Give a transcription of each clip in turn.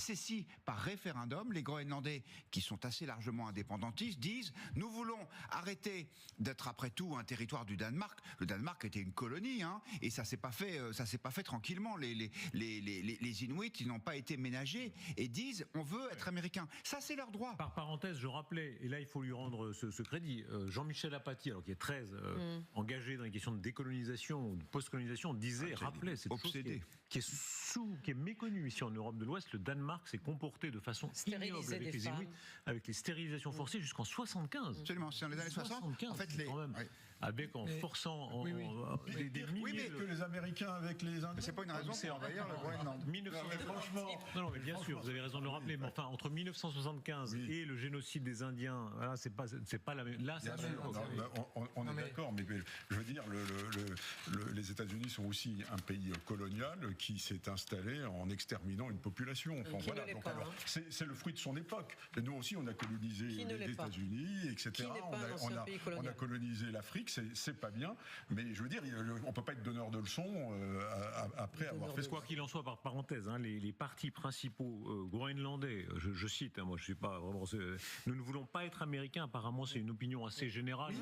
c'est si, par référendum, les Groenlandais, qui sont assez largement indépendantistes, disent « Nous voulons arrêter d'être, après tout, un territoire du Danemark ». Le Danemark était une colonie, hein, et ça s'est pas fait tranquillement. Les Inuits, ils n'ont pas été ménagés et disent « On veut être américains ». Ça, c'est leur droit. Par parenthèse, je rappelais, et là, il faut lui rendre ce crédit, Jean-Michel Apathy, alors qui est très engagé dans les questions de décolonisation ou de post-colonisation, rappelait cette chose qui est méconnue ici en Europe de l'Ouest. Le Danemark s'est comporté de façon ignoble avec les Inuits, avec les stérilisations forcées jusqu'en 75. Absolument, c'est dans les années 60. En fait, avec en forçant des milliers. Oui, mais que les Américains avec les Indiens. C'est pas une raison pour envahir le Groenland. Non, mais bien sûr, vous avez raison de le rappeler. Mais enfin, entre 1975 et le génocide des Indiens, là, c'est pas la même. Là, on est d'accord, mais je veux dire, les États-Unis sont aussi un pays colonial qui s'est installé en exterminant une population. Enfin, voilà. Donc, alors, c'est le fruit de son époque. Et nous aussi, on a colonisé les États-Unis, etc. On a colonisé l'Afrique. C'est pas bien, mais je veux dire, on peut pas être donneur de leçons après avoir fait. Quoi qu'il en soit, par parenthèse, hein, les partis principaux groenlandais, je cite, hein, moi je suis pas vraiment, nous ne voulons pas être américains. Apparemment, c'est une opinion assez générale.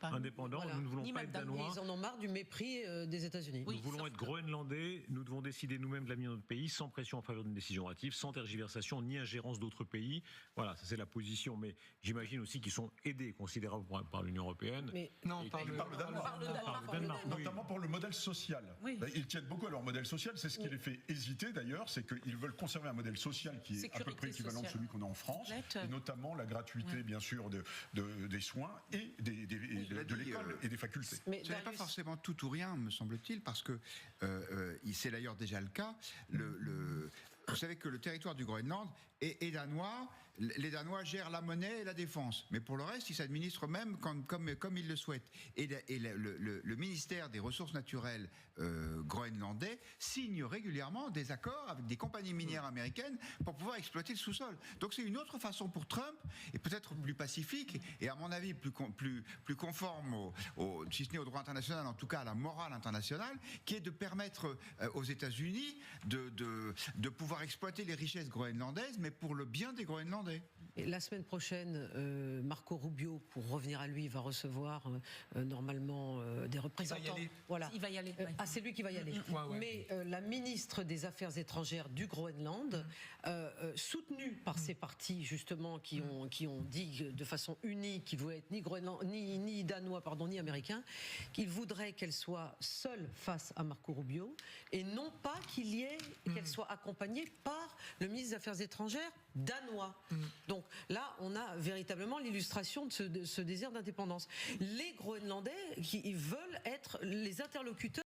Indépendant. Voilà. Nous ne voulons pas être danois. Ils en ont marre du mépris des États-Unis. Nous voulons être groenlandais. Nous devons décider nous-mêmes de l'avenir de notre pays, sans pression en faveur d'une décision hâtive, sans tergiversation ni ingérence d'autres pays. Voilà, ça c'est la position. Mais j'imagine aussi qu'ils sont aidés considérablement par l'Union européenne. Mais non, par le Danemark, notamment pour le modèle social. Oui. Ils tiennent beaucoup à leur modèle social. C'est ce qui les fait hésiter d'ailleurs, c'est qu'ils veulent conserver un modèle social qui est à peu près équivalent de celui qu'on a en France, et notamment la gratuité, bien sûr, des soins et de l'école et des facultés. Mais ce n'est pas forcément tout ou rien, me semble-t-il, parce que c'est d'ailleurs déjà le cas. Vous savez que le territoire du Groenland est danois. Les Danois gèrent la monnaie et la défense. Mais pour le reste, ils s'administrent même comme ils le souhaitent. Et le ministère des Ressources naturelles groenlandais signe régulièrement des accords avec des compagnies minières américaines pour pouvoir exploiter le sous-sol. Donc c'est une autre façon pour Trump, et peut-être plus pacifique, et à mon avis plus conforme si ce n'est au droit international, en tout cas à la morale internationale, qui est de permettre aux États-Unis de pouvoir exploiter les richesses groenlandaises, mais pour le bien des Groenlandais. Et la semaine prochaine, Marco Rubio, pour revenir à lui, va recevoir normalement des représentants. Il va y aller. Voilà. Il va y aller. Ah, c'est lui qui va y aller. Ouais. Mais la ministre des Affaires étrangères du Groenland, soutenue par ces partis justement qui ont dit de façon unie qu'ils voulaient être ni danois, ni américains, qu'ils voudraient qu'elle soit seule face à Marco Rubio et non pas qu'elle soit accompagnée par le ministre des Affaires étrangères danois. Donc là, on a véritablement l'illustration de ce désir d'indépendance. Les Groenlandais qui veulent être les interlocuteurs